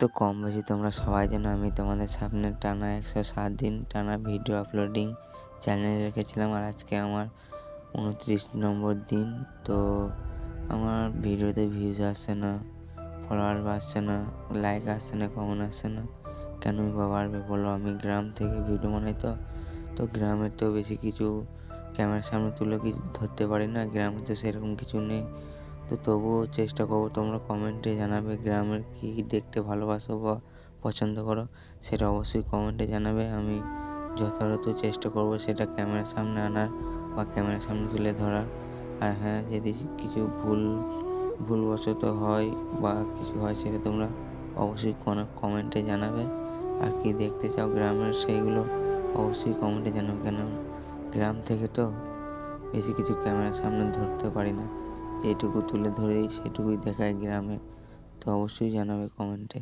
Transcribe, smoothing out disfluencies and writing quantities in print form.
তো কম বেশি তোমরা সবাই জানো আমি তোমাদের সামনে টানা 107 দিন টানা ভিডিও আপলোডিং চ্যানেলে রেখেছিলাম। আর আজকে আমার 29 নম্বর দিন। তো আমার ভিডিওতে ভিউজ আসছে না, ফলোয়ার বাড়ছে না, লাইক আসছে না, কমেন্ট আসছে না। কেনই বা বাড়বে বলো? আমি গ্রাম থেকে ভিডিও বানাই। তো গ্রামের তো বেশি কিছু ক্যামেরার সামনে তুলে কিছু ধরতে পারি না, গ্রামে তো সেরকম কিছু নেই। তো তবুও চেষ্টা করবো, তোমরা কমেন্টে জানাবে গ্রামের কী দেখতে ভালোবাসো বা পছন্দ করো, সেটা অবশ্যই কমেন্টে জানাবে। আমি যথাযথ চেষ্টা করব সেটা ক্যামেরার সামনে আনার বা ক্যামেরার সামনে তুলে ধরার। আর হ্যাঁ, যদি কিছু ভুলবশত হয় বা কিছু হয় সেটা তোমরা অবশ্যই কোনো কমেন্টে জানাবে। আর কি দেখতে চাও গ্রামের সেইগুলো অবশ্যই কমেন্টে জানাবে। কেন গ্রাম থেকে তো বেশি কিছু ক্যামেরার সামনে ধরতে পারি না, যেটুকু তুলে ধরি সেটুকুই দেখায় গ্রামে। তো অবশ্যই জানাবে কমেন্টে।